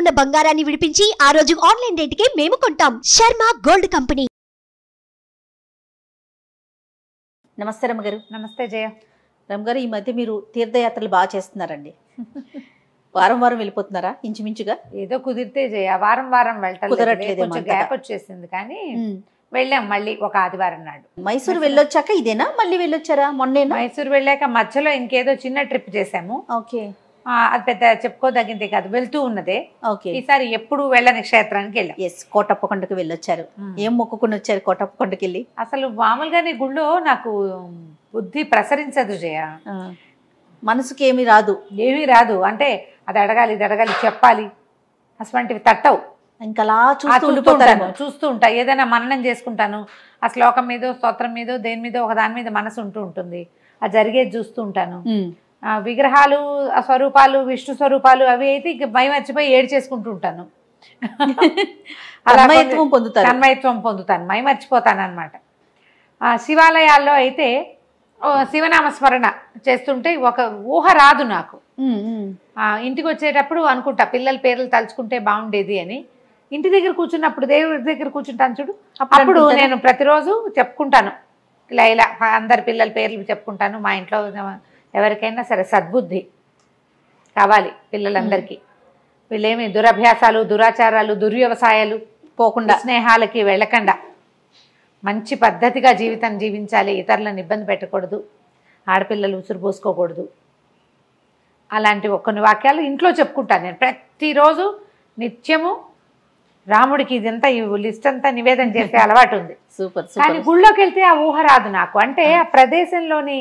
ఉన్న బంగారాన్ని విడిపించి ఆ రోజు ఆన్లైన్ రేటుకే మేము కొంటాం. Sharma gold company. నమస్తే రమ్మగారు. నమస్తే జయ. రమ్మగారు, ఈ మధ్య మీరు తీర్థయాత్రలు బాగా చేస్తున్నారండి. వారం వారం వెళ్ళిపోతున్నారా ఇంచుమించుగా? ఏదో కుదిరితే జయ, వారం వారం కుదరట్లేదు, కొంచెం గ్యాప్ వచ్చేసింది కానీ వెళ్ళాం మళ్ళీ ఒక ఆదివారం నాడు. మైసూరు వెళ్ళొచ్చాక ఇదేనా మళ్ళీ వెళ్ళొచ్చారా? మొన్నేనా? మైసూరు వెళ్ళాక మధ్యలో ఇంకేదో చిన్న ట్రిప్ చేసాము. ఓకే. అది పెద్ద చెప్పుకోదగింది కాదు, వెళ్తూ ఉన్నదే. ఓకే. ఈసారి ఎప్పుడు వెళ్ళని క్షేత్రానికి వెళ్ళాం. ఎస్, కోటప్పకొండకు వెళ్ళొచ్చారు. ఏం మొక్కుకుని వచ్చారు కోటప్పకొండకి వెళ్ళి? అసలు మామూలుగానే గుళ్ళో నాకు బుద్ధి ప్రసరించదు జయ, మనసుకి ఏమీ రాదు. ఏమీ రాదు. అంటే అది అడగాలి ఇది అడగాలి చెప్పాలి అటువంటివి తట్టవు. ఇంకా అలా చూస్తూ ఉంటా, ఏదైనా మననం చేసుకుంటాను. ఆ శ్లోకం మీదో స్తోత్రం మీదో దేని మీదో ఒక దాని మీద మనసు ఉంటూ ఉంటుంది. అది జరిగేది చూస్తూ ఉంటాను. విగ్రహాలు స్వరూపాలు విష్ణు స్వరూపాలు అవి అయితే ఇక భయం మర్చిపోయి ఏడు చేసుకుంటూ ఉంటాను. తన్మయత్వం పొందుతాను, మై మర్చిపోతాను అనమాట. శివాలయాల్లో అయితే శివనామస్మరణ చేస్తుంటే ఒక ఊహ రాదు నాకు. ఇంటికి వచ్చేటప్పుడు అనుకుంటా పిల్లల పేర్లు తలుచుకుంటే బాగుండేది అని. ఇంటి దగ్గర కూర్చున్నప్పుడు దేవుడి దగ్గర కూర్చుంటాను చూడు, అప్పుడు నేను ప్రతిరోజు చెప్పుకుంటాను ఇలా ఇలా అందరి పిల్లల పేర్లు చెప్పుకుంటాను. మా ఇంట్లో ఎవరికైనా సరే సద్బుద్ధి కావాలి పిల్లలందరికీ. వీళ్ళేమి దురభ్యాసాలు దురాచారాలు దుర్వ్యవసాయాలు పోకుండా స్నేహాలకి వెళ్ళకుండా మంచి పద్ధతిగా జీవితం జీవించాలి. ఇతరులను ఇబ్బంది పెట్టకూడదు, ఆడపిల్లలు ఉసురు పోసుకోకూడదు. అలాంటి కొన్ని వాక్యాలు ఇంట్లో చెప్పుకుంటాను నేను ప్రతిరోజు నిత్యము. రాముడికి ఇదంతా ఈ లిస్ట్ అంతా నివేదన చేసే అలవాటు ఉంది. సూపర్. కానీ గుళ్ళోకి వెళ్తే ఆ ఊహ రాదు నాకు. అంటే ఆ ప్రదేశంలోని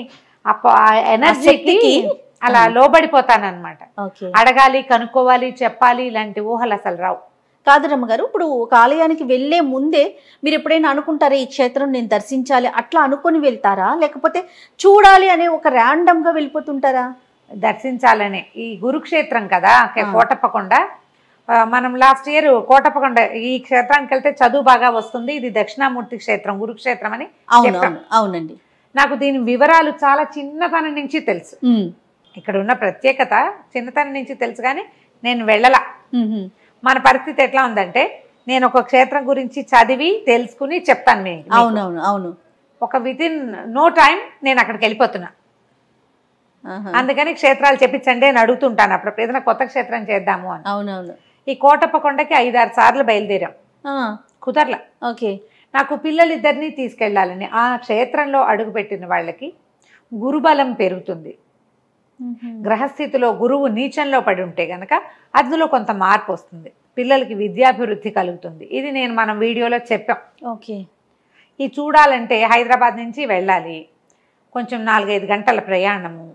ఎనర్జీకి అలా లోబడిపోతానన్నమాట. అడగాలి కనుక్కోవాలి చెప్పాలి ఇలాంటి ఊహలు అసలు రావు. కాదు రమ్మగారు, ఇప్పుడు ఒక ఆలయానికి వెళ్లే ముందే మీరు ఎప్పుడైనా అనుకుంటారా ఈ క్షేత్రం నేను దర్శించాలి అట్లా అనుకొని వెళ్తారా, లేకపోతే చూడాలి అనే ఒక ర్యాండమ్ గా వెళ్ళిపోతుంటారా? దర్శించాలనే. ఈ గురుక్షేత్రం కదా కోటప్పకొండ, మనం లాస్ట్ ఇయర్ కోటప్పకొండ ఈ క్షేత్రానికి వెళ్తే చదువు బాగా వస్తుంది, ఇది దక్షిణామూర్తి క్షేత్రం గురుక్షేత్రం అని. అవునండి. నాకు దీని వివరాలు చాలా చిన్నతనం నుంచి తెలుసు. ఇక్కడ ఉన్న ప్రత్యేకత చిన్నతనం నుంచి తెలుసు కానీ నేను వెళ్ళలా. మన పరిస్థితి ఎట్లా ఉందంటే నేను ఒక క్షేత్రం గురించి చదివి తెలుసుకుని చెప్తాను. అవును. ఒక వితిన్ నో టైం నేను అక్కడికి వెళ్ళిపోతున్నా. అందుకని క్షేత్రాలు చెప్పించండి అని అడుగుతుంటాను అప్పుడు ఏదైనా కొత్త క్షేత్రం చేద్దాము అని. అవునవును. ఈ కోటప్పకొండకి 5-6 సార్లు బయలుదేరాం, కుదరలా. ఓకే. నాకు పిల్లలిద్దరినీ తీసుకెళ్లాలని. ఆ క్షేత్రంలో అడుగుపెట్టిన వాళ్ళకి గురుబలం పెరుగుతుంది. గ్రహస్థితిలో గురువు నీచంలో పడి ఉంటే గనక అందులో కొంత మార్పు వస్తుంది, పిల్లలకి విద్యాభివృద్ధి కలుగుతుంది. ఇది మనం వీడియోలో చెప్పాం. ఓకే. ఇది చూడాలంటే హైదరాబాద్ నుంచి వెళ్ళాలి, కొంచెం 4-5 గంటల ప్రయాణము.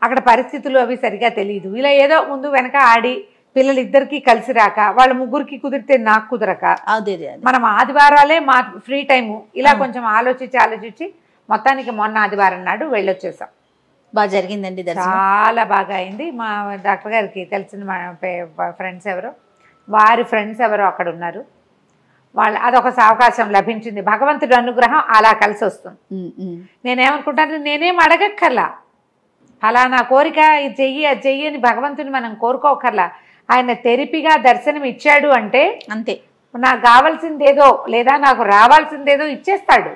అక్కడ పరిస్థితులు అవి సరిగా తెలియదు. ఇలా ఏదో ముందు వెనక ఆడి పిల్లలిద్దరికీ కలిసి రాక వాళ్ళ ముగ్గురికి కుదిరితే నాకు కుదరక మనం ఆదివారాలే మా ఫ్రీ టైము ఇలా కొంచెం ఆలోచించి మొత్తానికి మొన్న ఆదివారం నాడు వెళ్ళొచ్చేసాం. బాగా జరిగిందండి, చాలా బాగా అయింది. మా డాక్టర్ గారికి తెలిసిన మా ఫ్రెండ్స్ ఎవరో వారి ఫ్రెండ్స్ ఎవరో అక్కడ ఉన్నారు, అదొక అవకాశం లభించింది. భగవంతుడి అనుగ్రహం అలా కలిసి వస్తుంది. నేనేమనుకుంటాను, నేనేం అడగక్కర్లా, ఫలానా కోరిక ఇది చెయ్యి అది చెయ్యి అని భగవంతుని మనం కోరుకోకర్లా. ఆయన తెరిపిగా దర్శనం ఇచ్చాడు అంటే అంతే, నాకు కావాల్సిందేదో లేదా నాకు రావాల్సిందేదో ఇచ్చేస్తాడు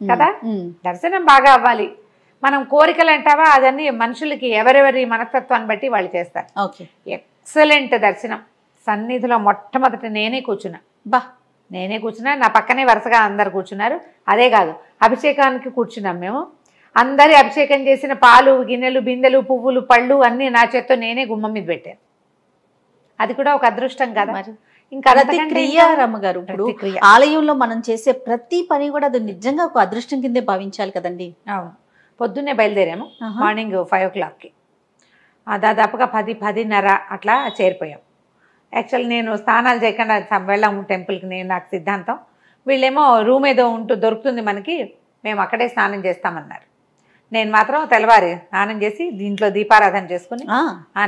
కదా. దర్శనం బాగా అవ్వాలి. మనం కోరికలు అంటావా అదన్నీ మనుషులకి ఎవరెవరి మనస్తత్వాన్ని బట్టి వాళ్ళు చేస్తారు. ఎక్సలెంట్ దర్శనం. సన్నిధిలో మొట్టమొదటి నేనే కూర్చున్నా. నా పక్కనే వరుసగా అందరు కూర్చున్నారు. అదే కాదు, అభిషేకానికి కూర్చున్నాం మేము. అందరి అభిషేకం చేసిన పాలు గిన్నెలు బిందెలు పువ్వులు పళ్ళు అన్నీ నా చేత్తో నేనే గుమ్మం మీద పెట్టాను. అది కూడా ఒక అదృష్టం కదా. ఇంకా రమ్మగారు, ఇప్పుడు ఆలయంలో మనం చేసే ప్రతి పని కూడా అది నిజంగా ఒక అదృష్టం కిందే భావించాలి కదండి. అవును. పొద్దున్నే బయలుదేరాము, మార్నింగ్ 5 o'clockకి. దాదాపుగా 10-10:30 అట్లా చేరిపోయాం. యాక్చువల్లీ నేను స్నానాలు చేయకుండా వెళ్ళాము టెంపుల్కి, నాకు సిద్ధాంతం. వీళ్ళేమో రూమ్ ఏదో దొరుకుతుంది మనకి, మేము అక్కడే స్నానం చేస్తామన్నారు. నేను మాత్రం తెల్లవారి స్నానం చేసి దీంట్లో దీపారాధన చేసుకుని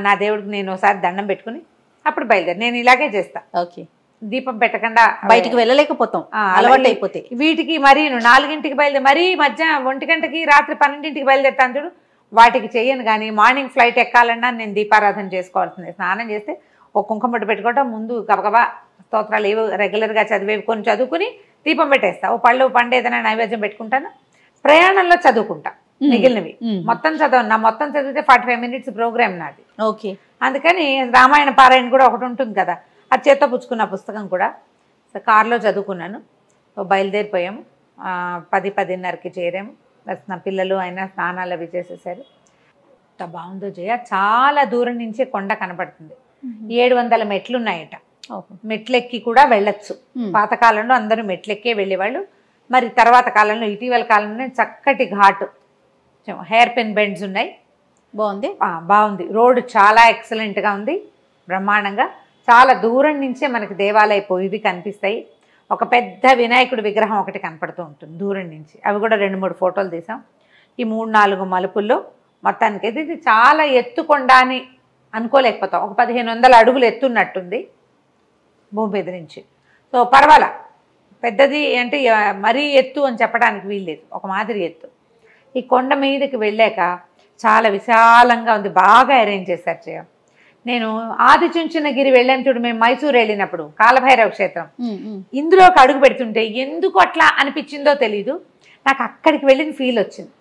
నా దేవుడికి నేను ఒకసారి దండం పెట్టుకుని అప్పుడు బయలుదేరి. నేను ఇలాగే చేస్తా. ఓకే. దీపం పెట్టకుండా బయటికి వెళ్ళలేకపోతాం, అలవాటు అయిపోతే. వీటికి మరి 4ంటికి బయలుదేరి మరీ మధ్య 1 గంటకి రాత్రి 12ంటికి బయలుదేరుతాను చూడు, వాటికి చెయ్యను. కానీ మార్నింగ్ ఫ్లైట్ ఎక్కాలన్నా నేను దీపారాధన చేసుకోవాల్సిందే. స్నానం చేస్తే ఒక కుంకుమ బొట్టు పెట్టుకోవటం, ముందు గబగబా స్తోత్రాలు ఏవో రెగ్యులర్గా చదివేవి కొన్ని చదువుకుని దీపం పెట్టేస్తా. ఓ పండు ఏదైనా నైవేద్యం పెట్టుకుంటాను. ప్రయాణంలో చదువుకుంటా మిగిలినవి. మొత్తం చదవను. నా మొత్తం చదివితే 45 minutes ప్రోగ్రామ్ నాది. ఓకే. అందుకని రామాయణ పారాయణ కూడా ఒకటి ఉంటుంది కదా, అది చేత్తో పుచ్చుకున్న పుస్తకం కూడా. సో కారులో చదువుకున్నాను. బయలుదేరిపోయాము. 10-10:30కి చేరాము. నా పిల్లలు అయినా స్నానాలు అవి చేసేసారు. ఎంత బాగుందో జయ, చాలా దూరం నుంచే కొండ కనపడుతుంది. 700 మెట్లు ఉన్నాయట. మెట్లెక్కి కూడా వెళ్ళొచ్చు. పాతకాలంలో అందరూ మెట్లెక్కే వెళ్ళేవాళ్ళు. మరి తర్వాత కాలంలో, ఇటీవల కాలంలో చక్కటి ఘాటు, హెయిర్ పిన్ బెండ్స్ ఉన్నాయి. బాగుంది. రోడ్డు చాలా ఎక్సలెంట్గా ఉంది, బ్రహ్మాండంగా. చాలా దూరం నుంచే మనకి దేవాలయపు ఇవి కనిపిస్తాయి. ఒక పెద్ద వినాయకుడి విగ్రహం ఒకటి కనపడుతూ ఉంటుంది దూరం నుంచి. అవి కూడా 2-3 ఫోటోలు తీసాం. ఈ 3-4 మలుపుల్లో మొత్తానికి ఇది చాలా ఎత్తుకొండ అని అనుకోలేకపోతాం. ఒక 1500 అడుగులు ఎత్తున్నట్టుంది భూమి మీద నుంచి. సో పర్వాలా, పెద్దది అంటే మరీ ఎత్తు అని చెప్పడానికి వీల్లేదు, ఒక మాదిరి ఎత్తు. ఈ కొండ మీదకి వెళ్ళాక చాలా విశాలంగా ఉంది, బాగా అరేంజ్ చేశారు చేయ. నేను ఆదిచుంచనగిరి వెళ్ళాను చూడు, మేము మైసూరు వెళ్ళినప్పుడు, కాలభైరవ క్షేత్రం. ఇందులోకి అడుగు పెడుతుంటే ఎందుకు అట్లా అనిపించిందో తెలీదు, నాకు అక్కడికి వెళ్ళిన ఫీల్ వచ్చింది.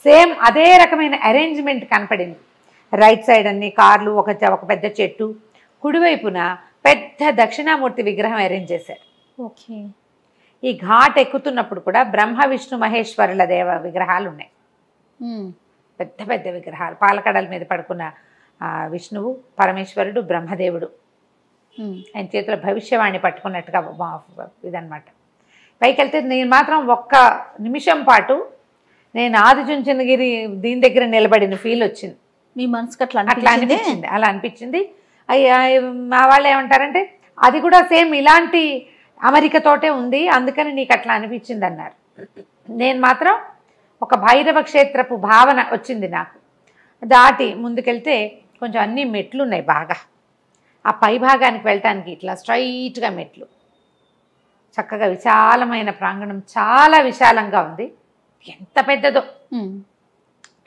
సేమ్ అదే రకమైన అరేంజ్మెంట్ కనపడింది. రైట్ సైడ్ అన్ని కార్లు, ఒక పెద్ద చెట్టు, కుడివైపున పెద్ద దక్షిణామూర్తి విగ్రహం అరేంజ్ చేశారు. ఓకే. ఈ ఘాట్ ఎక్కుతున్నప్పుడు కూడా బ్రహ్మ విష్ణు మహేశ్వరుల విగ్రహాలు ఉన్నాయి. పెద్ద పెద్ద విగ్రహాలు. పాలకడల మీద పడుకున్న విష్ణువు, పరమేశ్వరుడు, బ్రహ్మదేవుడు. ఆయన చేతిలో భవిష్యవాణి పట్టుకున్నట్టుగా ఇదనమాట. పైకి వెళ్తే నేను మాత్రం ఒక్క నిమిషం పాటు నేను ఆదిచుంచనగిరి దీని దగ్గర నిలబడిన ఫీల్ వచ్చింది. మీ మనసుకు అట్లా అనిపించింది. అలా అనిపించింది. మా వాళ్ళు ఏమంటారంటే అది కూడా సేమ్ ఇలాంటి అమరికతోటే ఉంది, అందుకని నీకు అట్లా అనిపించింది అన్నారు. నేను మాత్రం ఒక భైరవ క్షేత్రపు భావన వచ్చింది నాకు. దాటి ముందుకెళ్తే కొంచెం అన్ని మెట్లు ఉన్నాయి బాగా. ఆ పై భాగానికి వెళ్ళటానికి ఇట్లా స్ట్రైట్గా మెట్లు, చక్కగా విశాలమైన ప్రాంగణం, చాలా విశాలంగా ఉంది. ఎంత పెద్దదో,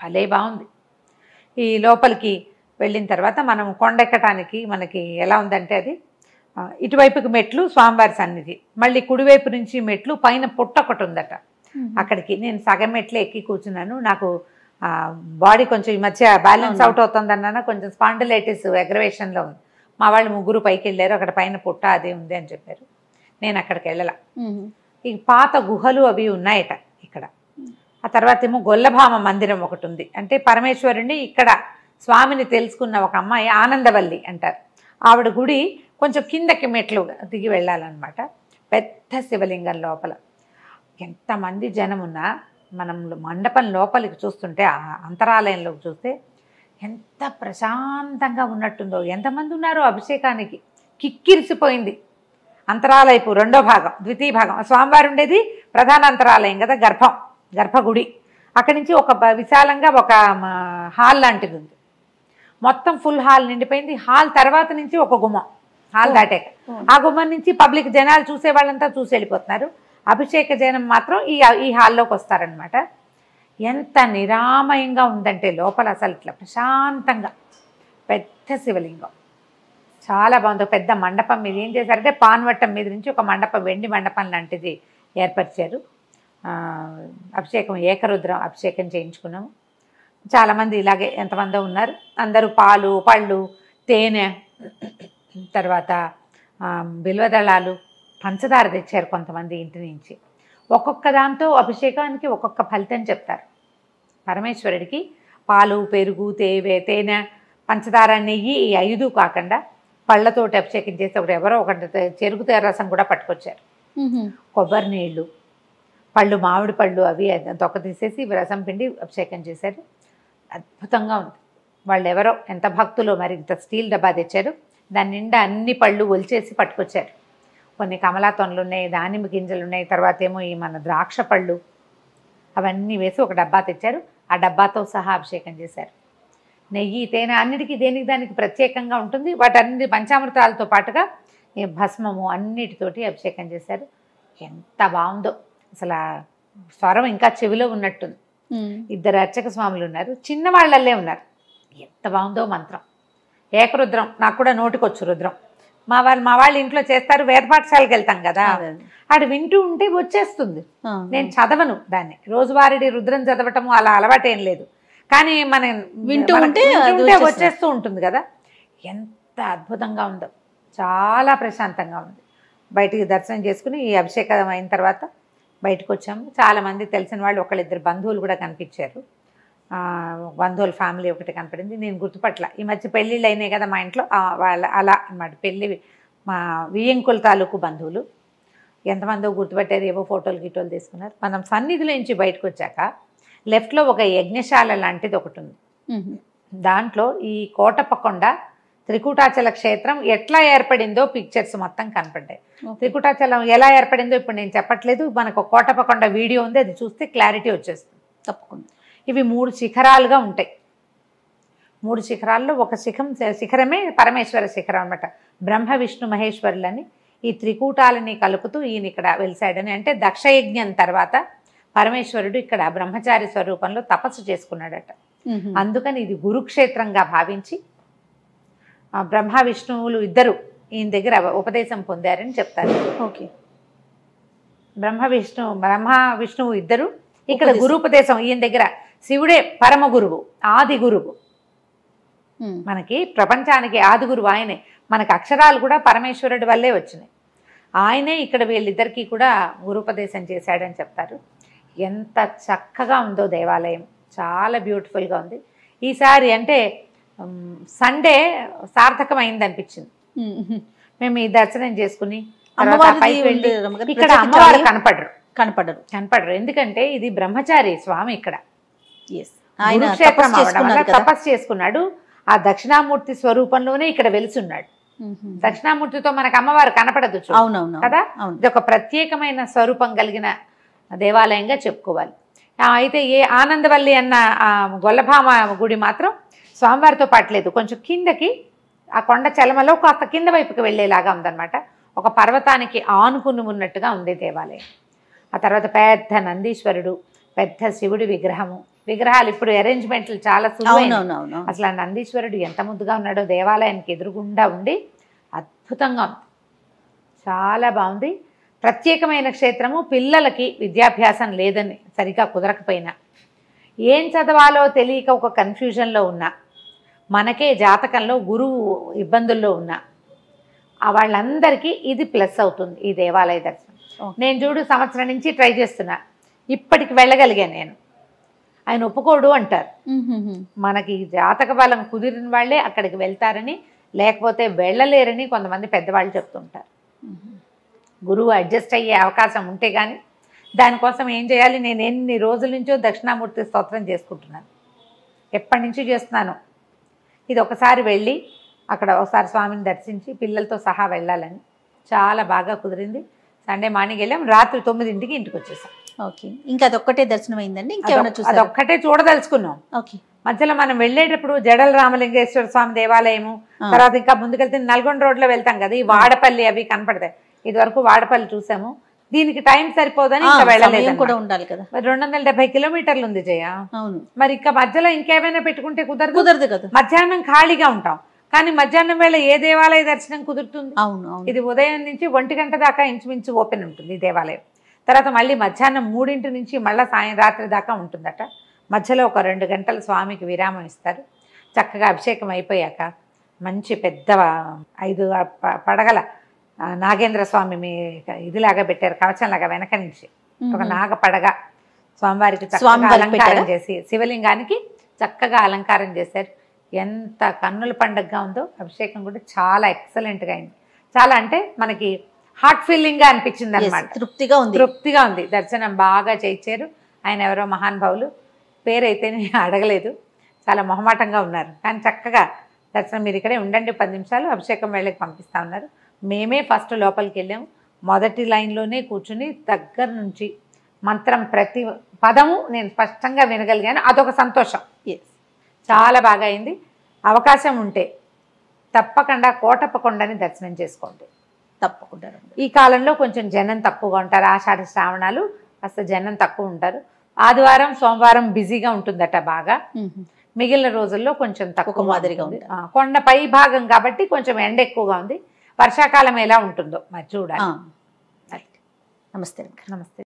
భలే బాగుంది. ఈ లోపలికి వెళ్ళిన తర్వాత మనం కొండెక్కటానికి మనకి ఎలా ఉందంటే, అది ఇటువైపుకి మెట్లు స్వామివారి సన్నిధి, మళ్ళీ కుడివైపు నుంచి మెట్లు, పైన పుట్ట ఒకటి ఉందట. అక్కడికి నేను సగం మెట్లు ఎక్కి కూర్చున్నాను. నాకు బాడీ కొంచెం ఈ మధ్య బ్యాలెన్స్ అవుట్ అవుతుందన్నా, కొంచెం స్పాండిలైటిస్ అగ్రవేషన్లో ఉంది. మా వాళ్ళు 3 పైకి వెళ్ళారు, అక్కడ పైన పుట్ట అదే ఉంది అని చెప్పారు. నేను అక్కడికి వెళ్ళాల. ఈ పాత గుహలు అవి ఉన్నాయట ఇక్కడ. ఆ తర్వాత ఏమో గొల్లభామ మందిరం ఒకటి ఉంది. అంటే పరమేశ్వరుని ఇక్కడ స్వామిని తెలుసుకున్న ఒక అమ్మాయి ఆనందవల్లి అంటారు, ఆవిడ గుడి కొంచెం కిందకి మెట్లు దిగి వెళ్ళాలన్నమాట. పెద్ద శివలింగం లోపల ఎంతమంది జనం ఉన్నా, మనం మండపం లోపలికి చూస్తుంటే, ఆ అంతరాలయంలోకి చూస్తే ఎంత ప్రశాంతంగా ఉన్నట్టుందో. ఎంతమంది ఉన్నారో అభిషేకానికి, కిక్కిరిసిపోయింది. అంతరాలయపు 2వ భాగం, ద్వితీయ భాగం, స్వామివారు ఉండేది ప్రధాన అంతరాలయం కదా, గర్భగుడి. అక్కడి నుంచి ఒక విశాలంగా ఒక హాల్ లాంటిది ఉంది. మొత్తం ఫుల్ హాల్ నిండిపోయింది. హాల్ తర్వాత నుంచి ఒక గుమ్మం, హాల్ దాటాక ఆ గుమ్మం నుంచి పబ్లిక్ జనాలు చూసే వాళ్ళంతా చూసి వెళ్ళిపోతున్నారు. అభిషేక జనం మాత్రం ఈ హాల్లోకి వస్తారనమాట. ఎంత నిరామయంగా ఉందంటే లోపల, అసలు ఇట్లా ప్రశాంతంగా. పెద్ద శివలింగం చాలా బాగుంది. పెద్ద మండపం మీద ఏం చేశారంటే, పాన్వట్టం మీద నుంచి ఒక మండపం, వెండి మండపం లాంటిది ఏర్పరిచారు. అభిషేకం, ఏకరుద్రం అభిషేకం చేయించుకున్నాము. చాలామంది ఇలాగే ఎంతమందో ఉన్నారు. అందరూ పాలు, పళ్ళు, తేనె, తర్వాత బిల్వదళాలు, పంచదార తెచ్చారు కొంతమంది ఇంటి నుంచి. ఒక్కొక్క దాంతో అభిషేకానికి ఒక్కొక్క ఫలితం చెప్తారు. పరమేశ్వరుడికి పాలు, పెరుగు, తేనె, పంచదార, నెయ్యి, ఈ 5 కాకుండా పళ్ళతోటి అభిషేకం చేస్తే ఎవరో ఒకటి చెరుకు రసం కూడా పట్టుకొచ్చారు. కొబ్బరి నీళ్ళు, పళ్ళు, మామిడి పళ్ళు అవి తొక్క తీసేసి రసం పిండి అభిషేకం చేశారు. అద్భుతంగా ఉంది. వాళ్ళు ఎవరో ఎంత భక్తులు, మరి ఇంత స్టీల్ డబ్బా తెచ్చారు. దాని నిండా అన్ని పళ్ళు ఒలిచేసి పట్టుకొచ్చారు. కొన్ని కమలాతొనలు ఉన్నాయి, దానిమ్మ గింజలు ఉన్నాయి, తర్వాత ఏమో ఈ మన ద్రాక్ష పళ్ళు, అవన్నీ వేసి ఒక డబ్బా తెచ్చారు. ఆ డబ్బాతో సహా అభిషేకం చేశారు. నెయ్యి, తేనె అన్నిటికీ దేనికి దానికి ప్రత్యేకంగా ఉంటుంది. వాటన్ని పంచామృతాలతో పాటుగా ఈ భస్మము అన్నిటితోటి అభిషేకం చేశారు. ఎంత బాగుందో అసలు. స్వరం ఇంకా చెవిలో ఉన్నట్టుంది. 2 అర్చక స్వాములు ఉన్నారు, చిన్నవాళ్ళల్లే ఉన్నారు. ఎంత బాగుందో మంత్రం. ఏకరుద్రం నాకు కూడా నోటికొచ్చు రుద్రం. మా వాళ్ళు ఇంట్లో చేస్తారు, వేద పాఠశాలకు వెళ్తాం కదా, అది వింటూ ఉంటే వచ్చేస్తుంది. నేను చదవను దాన్ని, రోజువారీ రుద్రం చదవటము అలా అలవాటేం లేదు, కానీ మనం వింటూ ఉంటే వచ్చేస్తూ ఉంటుంది కదా. ఎంత అద్భుతంగా ఉందో, చాలా ప్రశాంతంగా ఉంది. బయటికి దర్శనం చేసుకుని ఈ అభిషేకం అయిన తర్వాత బయటకు వచ్చాము. చాలామంది తెలిసిన వాళ్ళు, ఒకళ్ళిద్దరు బంధువులు కూడా కనిపించారు. బంధువుల ఫ్యామిలీ ఒకటి కనపడింది, నేను గుర్తుపట్ల. ఈ మధ్య పెళ్ళిళ్ళు అయినాయి కదా మా ఇంట్లో, వాళ్ళ అలా అన్నమాట పెళ్ళి. మా వియ్యంకుల తాలూకు బంధువులు ఎంతమందో గుర్తుపట్టారు, ఏవో ఫోటోలు గిటోలు తీసుకున్నారు. మనం సన్నిధిలో నుంచి బయటకు వచ్చాక లెఫ్ట్లో ఒక యజ్ఞశాల లాంటిది ఒకటి ఉంది. దాంట్లో ఈ కోటప్పకొండ త్రికూటాచల క్షేత్రం ఎట్లా ఏర్పడిందో పిక్చర్స్ మొత్తం కనపడ్డాయి. త్రికూటాచలం ఎలా ఏర్పడిందో ఇప్పుడు నేను చెప్పట్లేదు, మనకు కోటప్పకొండ వీడియో ఉంది, అది చూస్తే క్లారిటీ వచ్చేస్తుంది తప్పకుండా. ఇవి 3 శిఖరాలుగా ఉంటాయి. 3 శిఖరాల్లో ఒక శిఖరమే పరమేశ్వర శిఖరం అన్నమాట. బ్రహ్మ విష్ణు మహేశ్వరులని ఈ త్రికూటాలని కలుపుతూ ఈయన ఇక్కడ వెలిసాడని. అంటే దక్షయజ్ఞం తర్వాత పరమేశ్వరుడు ఇక్కడ బ్రహ్మచారి స్వరూపంలో తపస్సు చేసుకున్నాడట. అందుకని ఇది గురుక్షేత్రంగా భావించి బ్రహ్మ విష్ణువులు ఇద్దరు ఈయన దగ్గర ఉపదేశం పొందారని చెప్తారు. ఓకే, బ్రహ్మ విష్ణువు ఇద్దరు ఇక్కడ గురుపదేశం. ఈయన దగ్గర శివుడే పరమ గురువు, ఆది గురువు. మనకి ప్రపంచానికి ఆది గురువు ఆయనే. మనకు అక్షరాలు కూడా పరమేశ్వరుడి వల్లే వచ్చినాయి. ఆయనే ఇక్కడ వీళ్ళిద్దరికీ కూడా గురుపదేశం చేశాడని చెప్తారు. ఎంత చక్కగా ఉందో దేవాలయం, చాలా బ్యూటిఫుల్గా ఉంది. ఈసారి అంటే సండే సార్థకమైంది అనిపించింది. మేము ఈ దర్శనం చేసుకుని ఇక్కడ అమ్మవారు కనపడరు. ఎందుకంటే ఇది బ్రహ్మచారి స్వామి, ఇక్కడ తపస్సు చేసుకున్నాడు. ఆ దక్షిణామూర్తి స్వరూపంలోనే ఇక్కడ వెలుసున్నాడు. దక్షిణామూర్తితో మనకు అమ్మవారు కనపడదు కదా, ఇది ఒక ప్రత్యేకమైన స్వరూపం కలిగిన దేవాలయంగా చెప్పుకోవాలి. అయితే ఏ ఆనందవల్లి అన్న గొల్లభామ గుడి మాత్రం స్వామివారితో పాటలేదు, కొంచెం కిందకి ఆ కొండ చలమలో కాస్త కింద వైపుకి వెళ్ళేలాగా ఉందన్నమాట. ఒక పర్వతానికి ఆనుకుని ఉన్నట్టుగా ఉంది దేవాలయం. ఆ తర్వాత పెద్ద నందీశ్వరుడు, పెద్ద శివుడి విగ్రహాలు ఇప్పుడు అరేంజ్మెంట్లు చాలా సులువైన. అసలు ఆ నందీశ్వరుడు ఎంత ముద్దుగా ఉన్నాడో, దేవాలయానికి ఎదురుగుండా ఉండి అద్భుతంగా ఉంది, చాలా బాగుంది. ప్రత్యేకమైన క్షేత్రము. పిల్లలకి విద్యాభ్యాసం లేదని సరిగా కుదరకపోయినా, ఏం చదవాలో తెలియక ఒక కన్ఫ్యూజన్లో ఉన్నా, మనకే జాతకంలో గురువు ఇబ్బందుల్లో ఉన్నా, వాళ్ళందరికీ ఇది ప్లస్ అవుతుంది ఈ దేవాలయ దర్శనం. నేను చూడు సంవత్సరం నుంచి ట్రై చేస్తున్నా, ఇప్పటికి వెళ్ళగలిగాను నేను. ఆయన ఒప్పుకోడు అంటారు. మనకి జాతక బలం కుదిరిన వాళ్ళే అక్కడికి వెళ్తారని, లేకపోతే వెళ్ళలేరని కొంతమంది పెద్దవాళ్ళు చెప్తుంటారు. గురువు అడ్జస్ట్ అయ్యే అవకాశం ఉంటే కానీ, దానికోసం ఏం చేయాలి, నేను ఎన్ని రోజుల నుంచో దక్షిణామూర్తి స్తోత్రం చేసుకుంటున్నాను, ఎప్పటి నుంచి చేస్తున్నాను. ఇది ఒకసారి వెళ్ళి అక్కడ ఒకసారి స్వామిని దర్శించి పిల్లలతో సహా వెళ్ళాలని చాలా బాగా కుదిరింది. సండే మార్నింగ్ వెళ్ళాం, రాత్రి 9ంటికి ఇంటికి వచ్చేసాం. ఓకే, ఇంకా అదొక్కటే దర్శనం అయిందండి? ఇంకేమైనా చూసారా? అదొక్కటే చూడదలుచుకున్నాం. ఓకే, మధ్యలో మనం వెళ్ళేటప్పుడు జడల రామలింగేశ్వర స్వామి దేవాలయము, తర్వాత ఇంకా ముందుకెళ్తే నల్గొండ రోడ్లో వెళ్తాం కదా, ఈ వాడపల్లి అవి కనపడతాయి. ఇది వరకు వాడపల్లి చూసాము, దీనికి టైం సరిపోదని ఇంకా వెళ్ళలేదు కూడా ఉండాలి కదా. 270 కిలోమీటర్లు ఉంది జయ. అవును, మరి ఇంకా మధ్యలో ఇంకేమైనా పెట్టుకుంటే కుదరదు కదా. మధ్యాహ్నం ఖాళీగా ఉంటాం, కానీ మధ్యాహ్నం వేళ ఏ దేవాలయ దర్శనం కుదురుతుంది? అవును, ఇది ఉదయం నుంచి 1 గంట దాకా ఇంచుమించు ఓపెన్ ఉంటుంది ఈ దేవాలయం. తర్వాత మళ్ళీ మధ్యాహ్నం 3 నుంచి మళ్ళీ రాత్రి దాకా ఉంటుందట. మధ్యలో ఒక 2 గంటలు స్వామికి విరామం ఇస్తారు. చక్కగా అభిషేకం అయిపోయాక మంచి పెద్ద 5 పడగల నాగేంద్ర స్వామి ఇదిలాగా పెట్టారు, కవచంలాగా వెనక నుంచి ఒక నాగ పడగ స్వామివారికి చక్కగా అలంకారం చేసి, శివలింగానికి చక్కగా అలంకారం చేశారు. ఎంత కన్నుల పండుగగా ఉందో. అభిషేకం కూడా చాలా ఎక్సలెంట్గా అయింది. చాలా అంటే మనకి హార్ట్ ఫీలింగ్గా అనిపించింది అనమాట. తృప్తిగా ఉంది. దర్శనం బాగా చేయించారు. ఆయన ఎవరో మహానుభావులు, పేరైతే నేను అడగలేదు, చాలా మొహమాటంగా ఉన్నారు, కానీ చక్కగా దర్శనం మీరు ఇక్కడే ఉండండి 10 నిమిషాలు, అభిషేకం వేళకి పంపిస్తూ ఉన్నారు. మేమే ఫస్ట్ లోపలికి వెళ్ళాము, మొదటి లైన్లోనే కూర్చుని దగ్గర నుంచి మంత్రం ప్రతి పదము నేను స్పష్టంగా వినగలిగాను. అదొక సంతోషం. చాలా బాగా అయింది. అవకాశం ఉంటే తప్పకుండా కోటప్పకొండని దర్శనం చేసుకోండి. తప్పకుండా. ఈ కాలంలో కొంచెం జనం తక్కువగా ఉంటారు, ఆషాఢ శ్రావణాలు కాస్త జనం తక్కువ ఉంటారు. ఆదివారం సోమవారం బిజీగా ఉంటుందట బాగా. మిగిలిన రోజుల్లో కొంచెం తక్కువ మాదిరిగా ఉంది. కొండ పై భాగం కాబట్టి కొంచెం ఎండ ఎక్కువగా ఉంది. వర్షాకాలం ఎలా ఉంటుందో మరి చూడాలి. నమస్తే. నమస్తే.